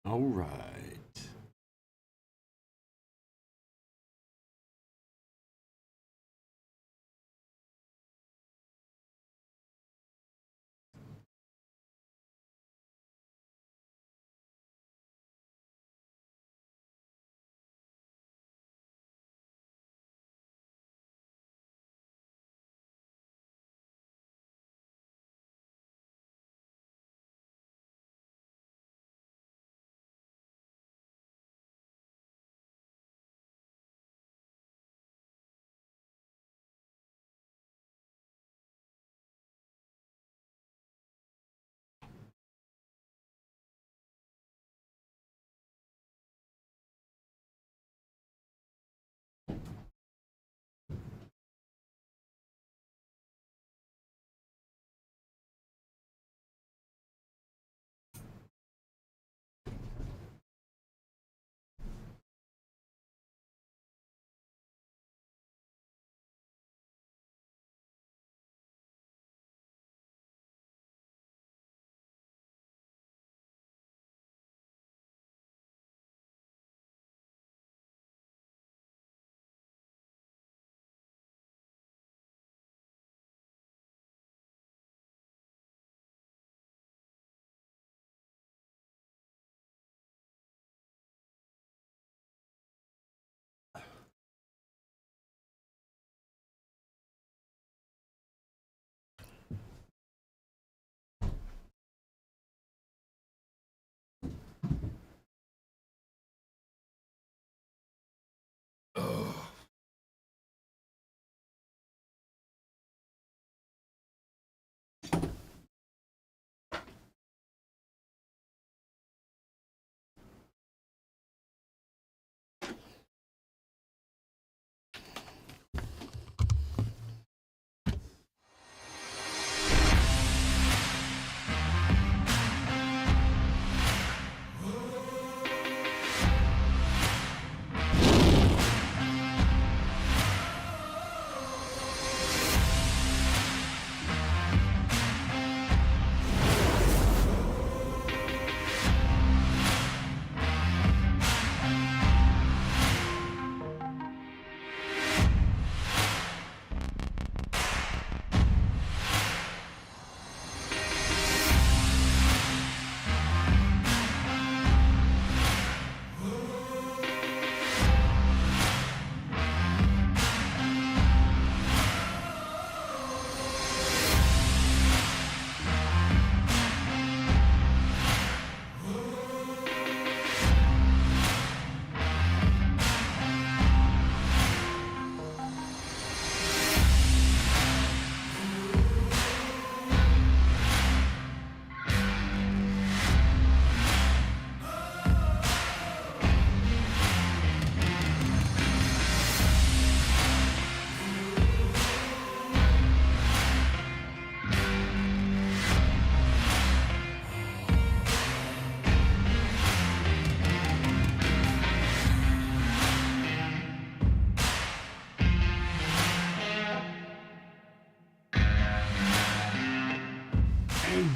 All right.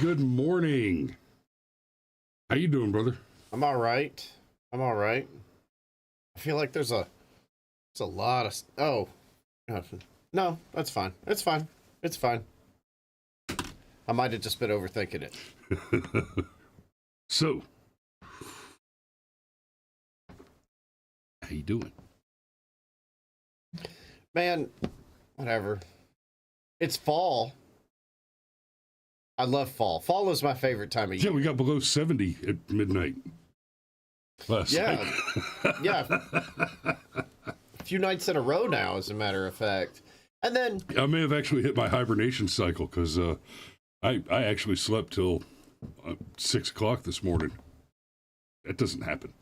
Good morning. How you doing, brother? I'm all right. I'm all right. I feel like there's a lot of no, that's fine. It's fine. It's fine. I might have just been overthinking it. So, how you doing? Man, whatever. It's fall. I love fall. Fall is my favorite time of year. Yeah, we got below 70 at midnight last night. Yeah. A few nights in a row now, as a matter of fact. And then I may have actually hit my hibernation cycle because I actually slept till 6 o'clock this morning. That doesn't happen.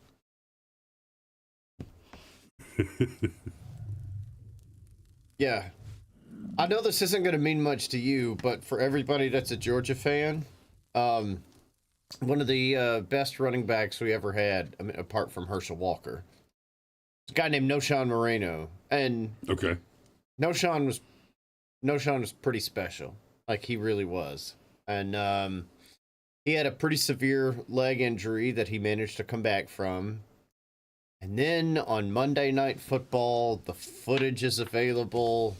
yeah. I know this isn't going to mean much to you, but for everybody that's a Georgia fan, one of the best running backs we ever had, I mean, apart from Herschel Walker, a guy named Noshawn Moreno. And Okay. Noshawn was pretty special. Like, he really was. And he had a pretty severe leg injury that he managed to come back from. And then on Monday Night Football, the footage is available.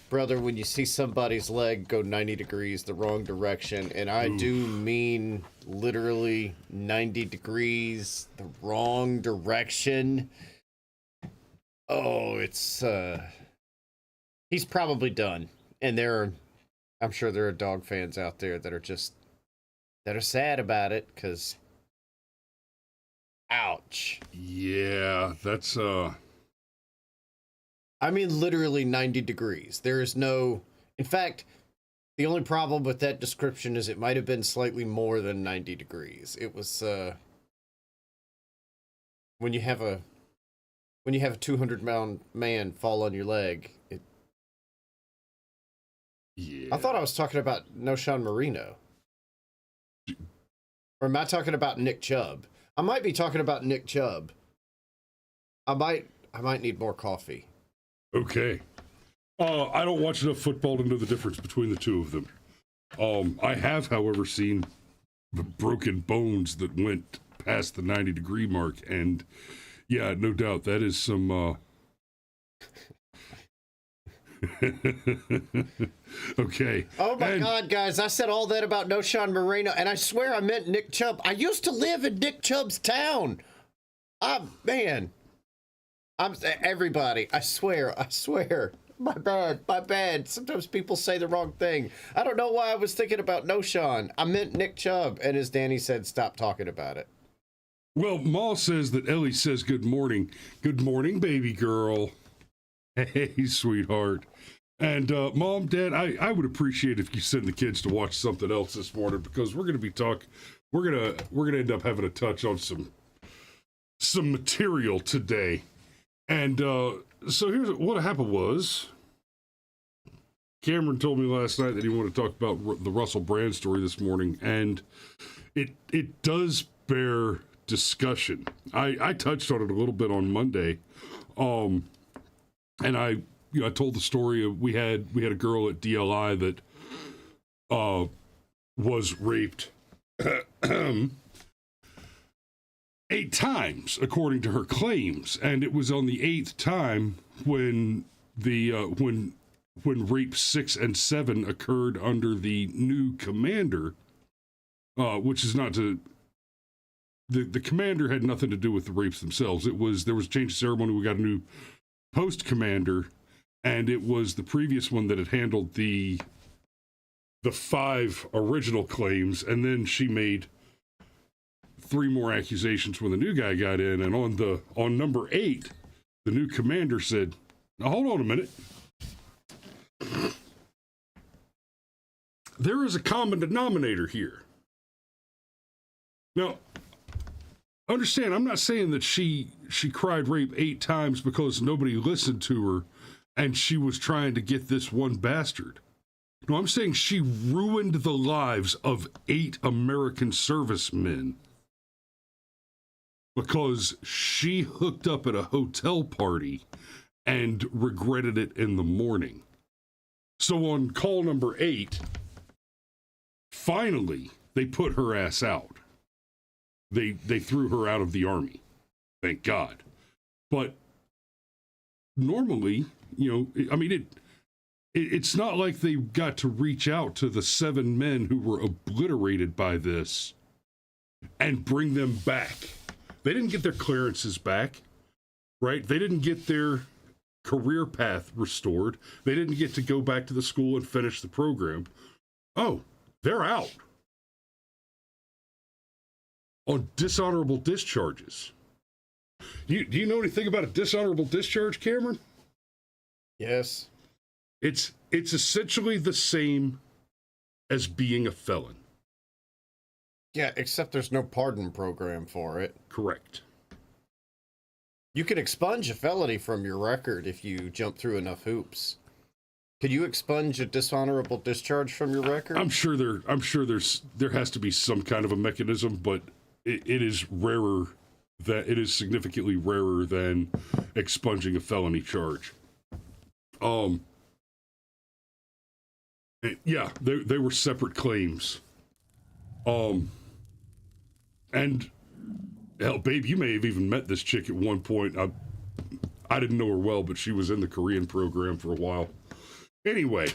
Brother, when you see somebody's leg go 90 degrees the wrong direction, and I do mean literally 90 degrees the wrong direction. Oh, it's he's probably done. And I'm sure there are dog fans out there that are sad about it, because ouch. Yeah, that's I mean, literally 90 degrees. There is no... In fact, the only problem with that description is it might have been slightly more than 90 degrees. It was, when you have a 200-pound man fall on your leg, yeah. I thought I was talking about Noshan Marino. Or am I talking about Nick Chubb? I might be talking about Nick Chubb. I might need more coffee. Okay. I don't watch enough football to know the difference between the two of them. I have, however, seen the broken bones that went past the 90-degree mark, and yeah, no doubt that is some okay. Oh my God, guys, I said all that about Noshan Marino, and I swear I meant Nick Chubb. I used to live in Nick Chubb's town. Man. Everybody, I swear. My bad. Sometimes people say the wrong thing. I don't know why I was thinking about Noshan. I meant Nick Chubb, and as Danny said, stop talking about it. Well, Ma says that Ellie says good morning. Good morning, baby girl. Hey, sweetheart. And Mom, Dad, I would appreciate if you send the kids to watch something else this morning, because we're gonna end up having to touch on some material today. And so here's what happened was, Cameron told me last night that he wanted to talk about the Russel Brand story this morning, and it does bear discussion. I touched on it a little bit on Monday, and I told the story of we had a girl at DLI that was raped 8 times, according to her claims, and it was on the 8th time when rape 6 and 7 occurred under the new commander, which is not to the commander had nothing to do with the rapes themselves. There was a change of ceremony. We got a new post commander, and it was the previous one that had handled the 5 original claims, and then she made 3 more accusations when the new guy got in, and on number 8, the new commander said, "Now hold on a minute. There is a common denominator here." Now, understand, I'm not saying that she cried rape 8 times because nobody listened to her and she was trying to get this one bastard. No, I'm saying she ruined the lives of 8 American servicemen because she hooked up at a hotel party and regretted it in the morning. So on call number 8, finally, they put her ass out. They threw her out of the Army. Thank God. But normally, I mean, it's not like they got to reach out to the 7 men who were obliterated by this and bring them back. They didn't get their clearances back, right? They didn't get their career path restored. They didn't get to go back to the school and finish the program. Oh, they're out on dishonorable discharges. Do you know anything about a dishonorable discharge, Cameron? Yes. It's essentially the same as being a felon. Yeah, except there's no pardon program for it. Correct. You can expunge a felony from your record if you jump through enough hoops. Could you expunge a dishonorable discharge from your record? I'm sure there has to be some kind of a mechanism, but it is rarer. That it is significantly rarer than expunging a felony charge. Yeah, they were separate claims. And hell, babe, you may have even met this chick at one point. I didn't know her well, but she was in the Korean program for a while. Anyway,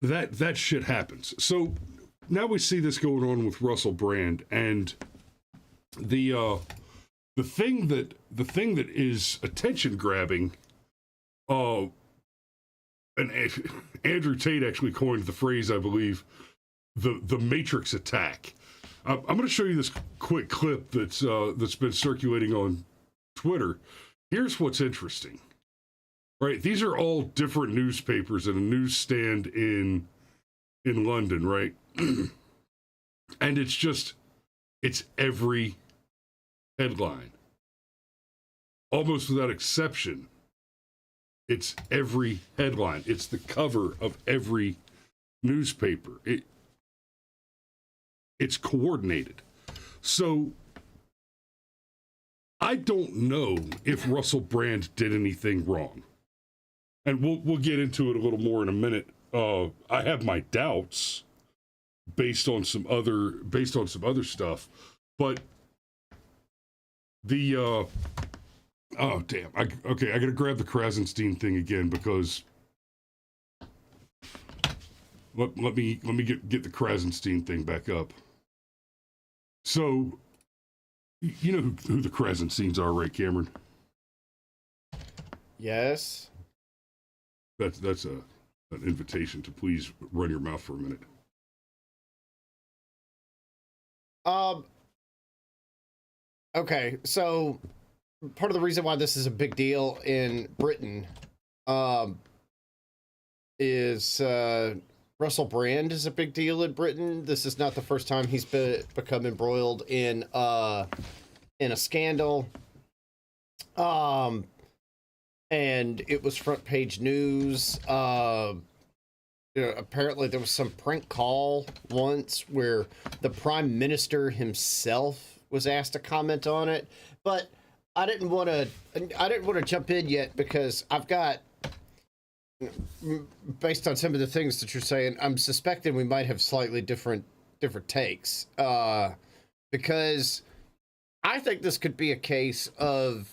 that shit happens. So now we see this going on with Russel Brand, and the thing that is attention grabbing, and Andrew Tate actually coined the phrase, I believe, the Matrix attack. I'm going to show you this quick clip that's been circulating on Twitter. Here's what's interesting. Right, these are all different newspapers in a newsstand in London, right? And it's every headline. Almost without exception, it's every headline. It's the cover of every newspaper. It's coordinated. So I don't know if Russel Brand did anything wrong. And we'll get into it a little more in a minute. I have my doubts based on some other stuff, but the oh damn, I gotta grab the Krasenstein thing again, because let me get the Krasenstein thing back up. So you know who the Krasensteins are, right, Cameron? Yes. That's an invitation to please run your mouth for a minute. Okay, so part of the reason why this is a big deal in Britain, is Russel Brand is a big deal in Britain. This is not the first time he's become embroiled in a scandal. And it was front page news. Apparently there was some prank call once where the Prime Minister himself was asked to comment on it. But I didn't want to jump in yet, because I've got, based on some of the things that you're saying, I'm suspecting we might have slightly different takes. Because I think this could be a case of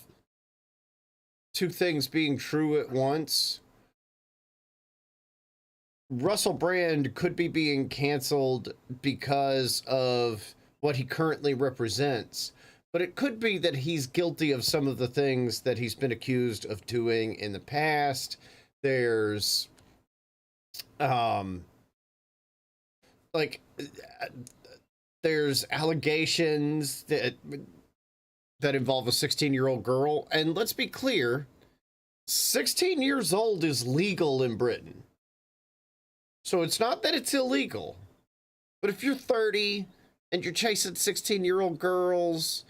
two things being true at once. Russel Brand could be being canceled because of what he currently represents, but it could be that he's guilty of some of the things that he's been accused of doing in the past. There's there's allegations that involve a 16-year-old girl. And let's be clear, 16 years old is legal in Britain. So it's not that it's illegal. But if you're 30 and you're chasing 16-year-old girls,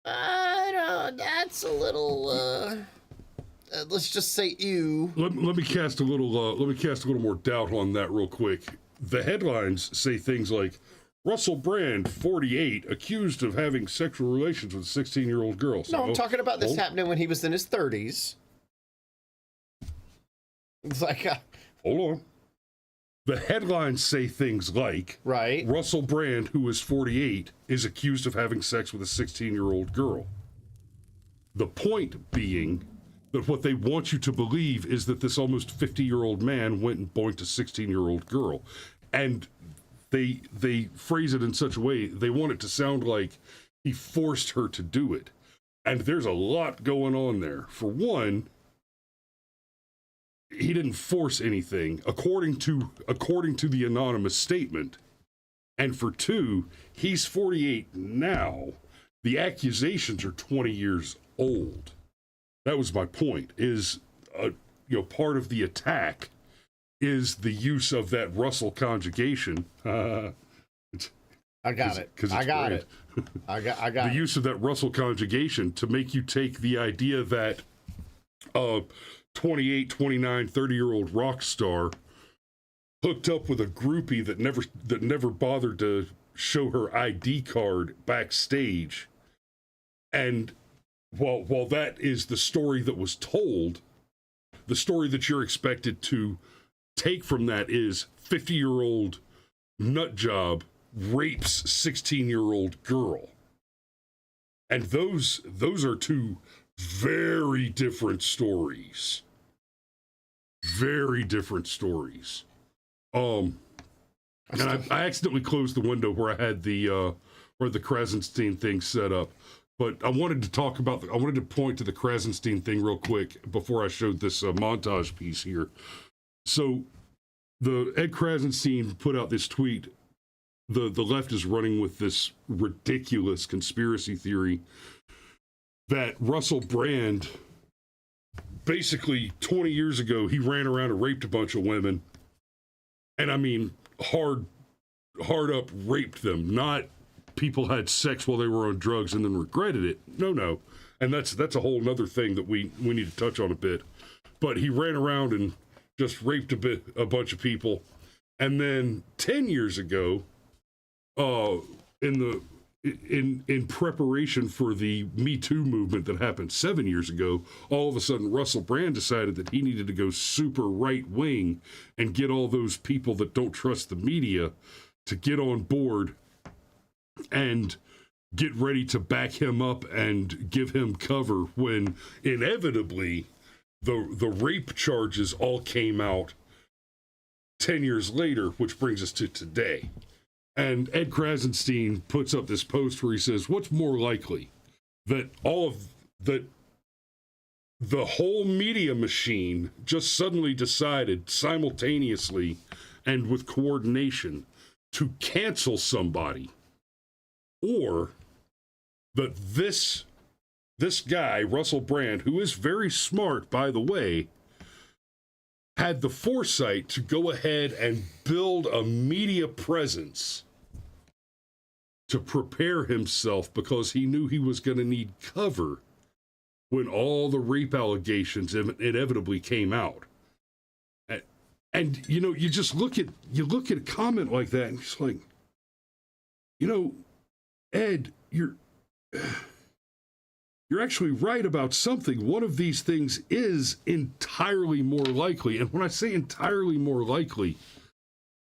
I don't, that's a little, let's just say ew. Let me cast a little more doubt on that real quick. The headlines say things like, Russel Brand, 48, accused of having sexual relations with a 16-year-old girl. So, no, I'm talking about this happening when he was in his 30s. It's like, hold on. The headlines say things like, right, Russel Brand, who is 48, is accused of having sex with a 16-year-old girl. The point being that what they want you to believe is that this almost 50-year-old man went and boinked a 16-year-old girl. And they phrase it in such a way, they want it to sound like he forced her to do it. And there's a lot going on there. For one, he didn't force anything, according to the anonymous statement. And for two, he's 48 now. The accusations are 20 years old. That was my point, is, part of the attack is the use of that Russell conjugation. I got it. I got it. The use of that Russell conjugation to make you take the idea that 28, 29, 30-year-old rock star hooked up with a groupie that never bothered to show her ID card backstage. And while that is the story that was told, the story that you're expected to take from that is 50-year-old nut job rapes 16-year-old girl. And those are two very different stories. Very different stories. And I accidentally closed the window where I had the Krasenstein thing set up. But I wanted to I wanted to point to the Krasenstein thing real quick before I showed this montage piece here. So the Ed Krasenstein put out this tweet. The left is running with this ridiculous conspiracy theory that Russel Brand, basically 20 years ago, he ran around and raped a bunch of women. And I mean, hard up raped them, not people had sex while they were on drugs and then regretted it. No. And that's a whole nother thing that we need to touch on a bit. But he ran around and just raped a bunch of people. And then 10 years ago, in preparation for the Me Too movement that happened 7 years ago, all of a sudden Russel Brand decided that he needed to go super right wing and get all those people that don't trust the media to get on board and get ready to back him up and give him cover when inevitably the rape charges all came out 10 years later, which brings us to today. And Ed Krasenstein puts up this post where he says, what's more likely, that the whole media machine just suddenly decided simultaneously and with coordination to cancel somebody, or that this guy, Russel Brand, who is very smart, by the way, had the foresight to go ahead and build a media presence to prepare himself because he knew he was going to need cover when all the rape allegations inevitably came out. And you know, you look at a comment like that and it's like, you know, Ed, you're actually right about something. One of these things is entirely more likely. And when I say entirely more likely,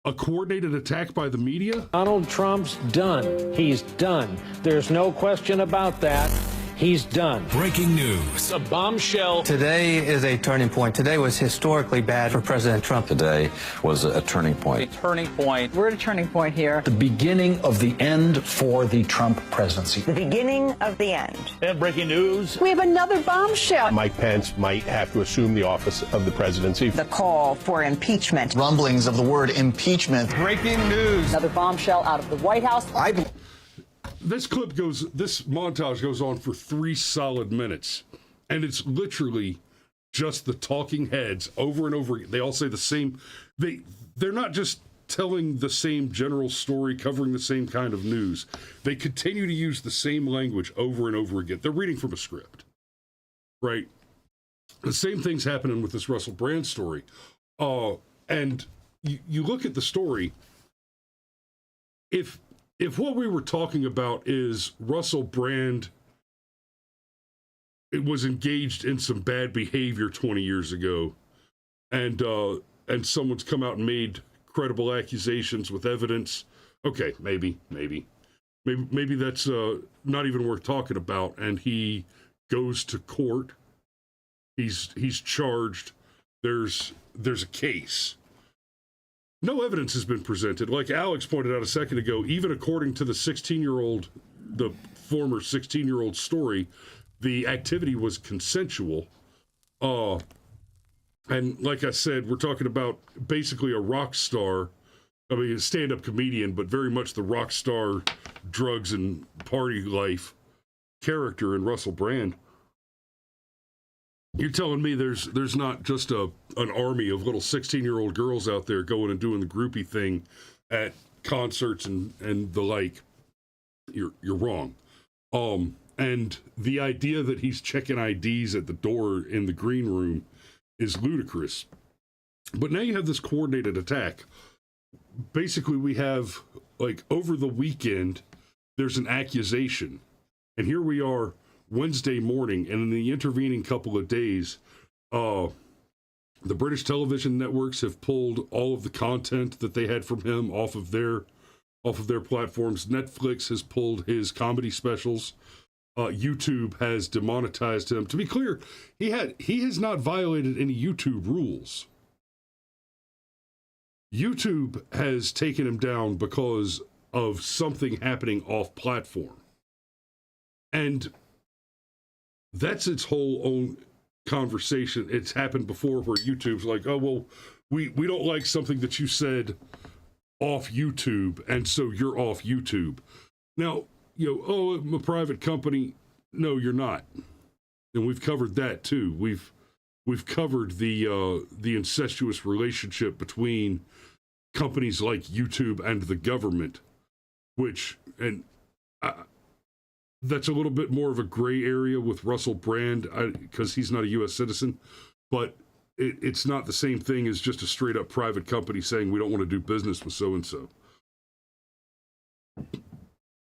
a coordinated attack by the media? Donald Trump's done. He's done. There's no question about that. He's done. Breaking news. A bombshell. Today is a turning point. Today was historically bad for President Trump. Today was a turning point. A turning point. We're at a turning point here. The beginning of the end for the Trump presidency. The beginning of the end. And breaking news. We have another bombshell. Mike Pence might have to assume the office of the presidency. The call for impeachment. Rumblings of the word impeachment. Breaking news. Another bombshell out of the White House. This montage goes on for 3 solid minutes, and it's literally just the talking heads over and over again. They all say the same. They're not just telling the same general story, covering the same kind of news. They continue to use the same language over and over again. They're reading from a script, right? The same thing's happening with this Russel Brand story. And you look at the story, if what we were talking about is Russel Brand, it was engaged in some bad behavior 20 years ago, and someone's come out and made credible accusations with evidence, okay, maybe that's not even worth talking about, and he goes to court, he's charged, there's a case. No evidence has been presented. Like Alex pointed out a second ago, even according to the former 16-year-old story, the activity was consensual. And like I said, we're talking about basically a rock star. I mean, a stand-up comedian, but very much the rock star, drugs and party life character in Russel Brand. You're telling me there's not just an army of little 16-year-old girls out there going and doing the groupie thing at concerts and the like. You're wrong. And the idea that he's checking IDs at the door in the green room is ludicrous. But now you have this coordinated attack. Basically, we have, like, over the weekend, there's an accusation. And here we are Wednesday morning, and in the intervening couple of days, the British television networks have pulled all of the content that they had from him off of their off of their platforms. Netflix has pulled his comedy specials. YouTube has demonetized him. To be clear, he has not violated any YouTube rules. YouTube has taken him down because of something happening off platform. And that's its whole own conversation. It's happened before where YouTube's like, oh, well, we don't like something that you said off YouTube, and so you're off YouTube. Now, oh, I'm a private company. No, you're not. And we've covered that too. We've covered the incestuous relationship between companies like YouTube and the government, that's a little bit more of a gray area with Russel Brand because he's not a U.S. citizen, but it's not the same thing as just a straight up private company saying we don't want to do business with so-and-so.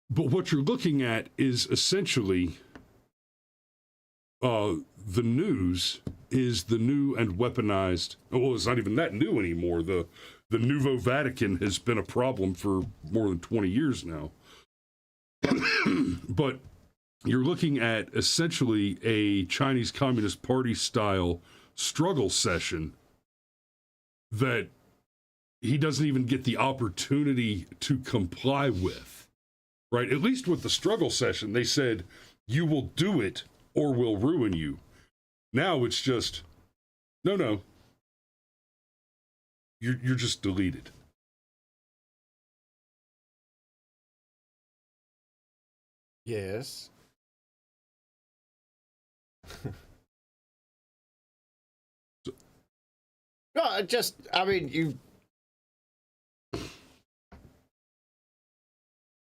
But what you're looking at is essentially the news is the new and weaponized. Well, it's not even that new anymore. The Nouveau Vatican has been a problem for more than 20 years now. But you're looking at essentially a Chinese Communist Party style struggle session that he doesn't even get the opportunity to comply with, right? At least with the struggle session, they said, you will do it or we'll ruin you. Now it's just, no, you're just deleted. Yes. No,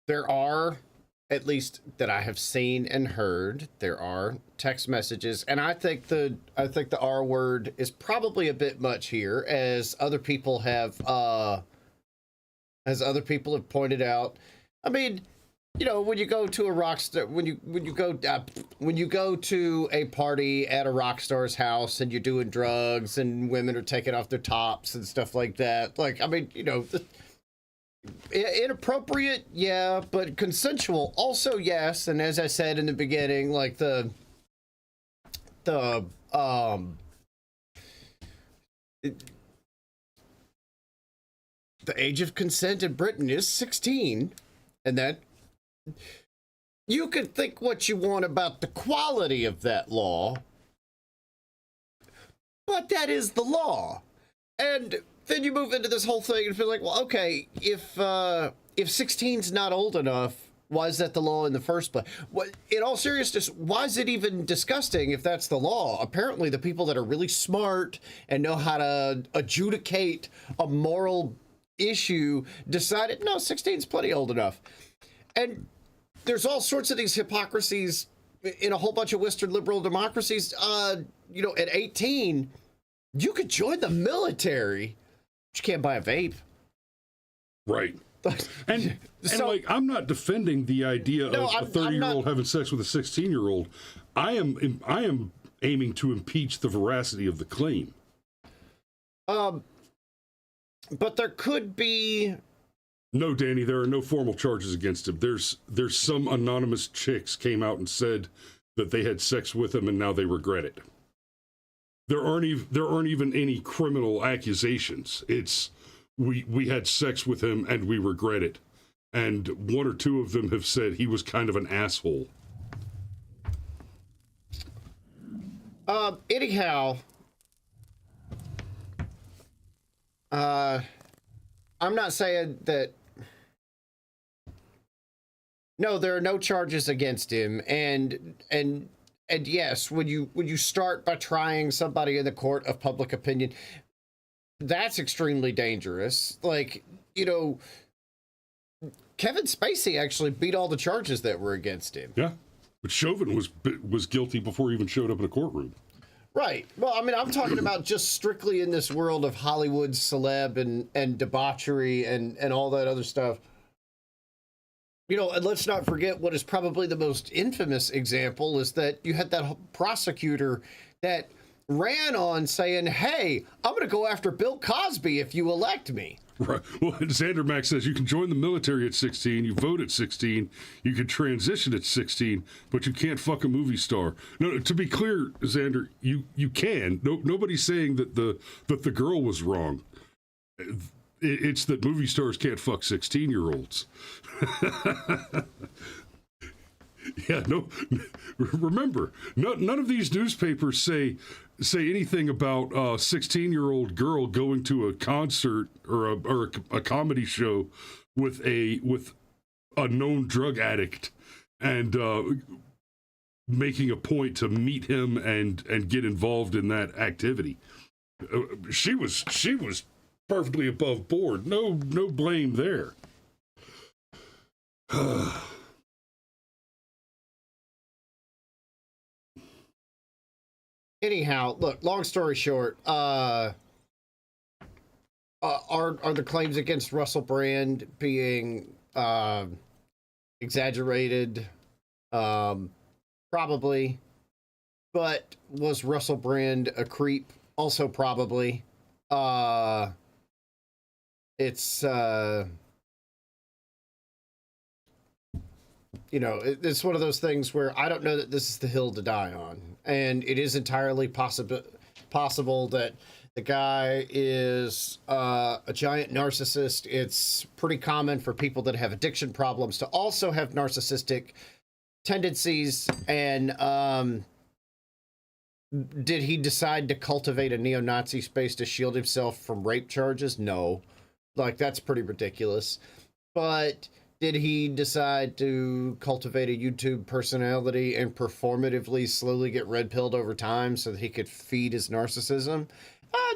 there are, at least that I have seen and heard, there are text messages, and I think the R word is probably a bit much here, as other people have pointed out. I mean, when you go to a rock star, when you go to a party at a rock star's house and you're doing drugs and women are taking off their tops and stuff like that, inappropriate, yeah, but consensual also, yes. And as I said in the beginning, like the age of consent in Britain is 16, and that you can think what you want about the quality of that law, but that is the law. And then you move into this whole thing and feel like, well, okay, if 16's not old enough, why is that the law in the first place? In all seriousness, why is it even disgusting if that's the law? Apparently, the people that are really smart and know how to adjudicate a moral issue decided, no, 16's plenty old enough. And there's all sorts of these hypocrisies in a whole bunch of Western liberal democracies. At 18, you could join the military, but you can't buy a vape. Right. And I'm not defending the idea of a 30-year-old having sex with a 16-year-old. I am aiming to impeach the veracity of the claim. But there could be. No, Danny, there are no formal charges against him. There's some anonymous chicks came out and said that they had sex with him and now they regret it. There aren't even any criminal accusations. It's we had sex with him and we regret it. And one or two of them have said he was kind of an asshole. Anyhow, I'm not saying that. No, there are no charges against him, and yes, when you start by trying somebody in the court of public opinion, that's extremely dangerous. Like, Kevin Spacey actually beat all the charges that were against him. Yeah, but Chauvin was guilty before he even showed up in a courtroom. Right. Well, I mean, I'm talking about just strictly in this world of Hollywood celeb and debauchery and all that other stuff. And let's not forget what is probably the most infamous example is that you had that prosecutor that ran on saying, hey, I'm going to go after Bill Cosby if you elect me. Right. Well, Xander Max says you can join the military at 16, you vote at 16, you can transition at 16, but you can't fuck a movie star. No, to be clear, Xander, you can. Nobody's saying that the girl was wrong. It's that movie stars can't fuck 16-year-olds. Yeah, no. Remember, none of these newspapers say anything about a 16-year-old girl going to a concert or a comedy show with a known drug addict and making a point to meet him and get involved in that activity. She was perfectly above board. No blame there. Anyhow, look, long story short, are the claims against Russel Brand being exaggerated? Probably. But was Russel Brand a creep? Also probably. It's it's one of those things where I don't know that this is the hill to die on. And it is entirely possible that the guy is a giant narcissist. It's pretty common for people that have addiction problems to also have narcissistic tendencies. And did he decide to cultivate a neo-Nazi space to shield himself from rape charges? No. Like, that's pretty ridiculous. But did he decide to cultivate a YouTube personality and performatively slowly get red-pilled over time so that he could feed his narcissism?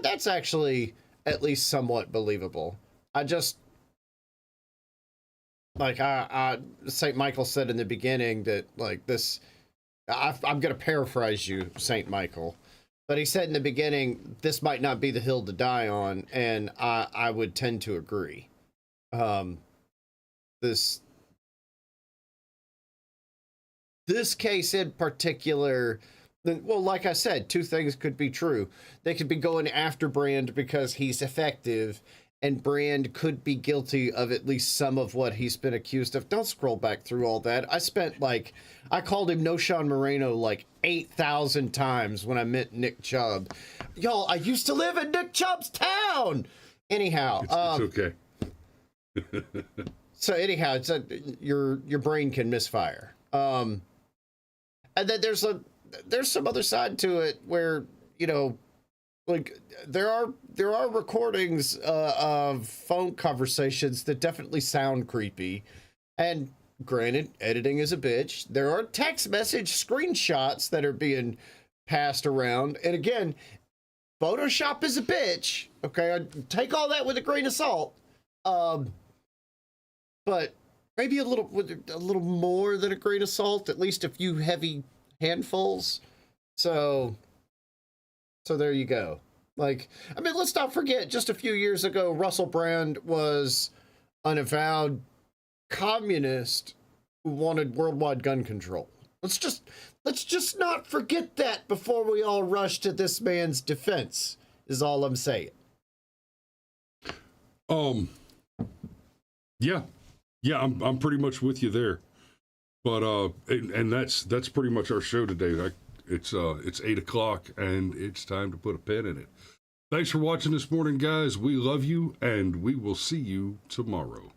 That's actually at least somewhat believable. I just... Like, St. Michael said in the beginning that, like, this... I'm going to paraphrase you, St. Michael. But he said in the beginning, this might not be the hill to die on, and I would tend to agree. This case in particular, well, like I said, two things could be true. They could be going after Brand because he's effective, and Brand could be guilty of at least some of what he's been accused of. Don't scroll back through all that. I called him No Sean Moreno like 8,000 times when I met Nick Chubb. Y'all, I used to live in Nick Chubb's town! Anyhow. It's okay. So anyhow, it's your brain can misfire. And then there's some other side to it where, like there are recordings of phone conversations that definitely sound creepy. And granted, editing is a bitch. There are text message screenshots that are being passed around. And again, Photoshop is a bitch. Okay, I take all that with a grain of salt. But maybe a little more than a grain of salt, at least a few heavy handfuls. So there you go. Like, I mean, let's not forget, just a few years ago, Russel Brand was an avowed communist who wanted worldwide gun control. Let's just not forget that before we all rush to this man's defense, is all I'm saying. Yeah, I'm pretty much with you there. But and that's pretty much our show today. It's 8:00 and it's time to put a pin in it. Thanks for watching this morning, guys. We love you, and we will see you tomorrow.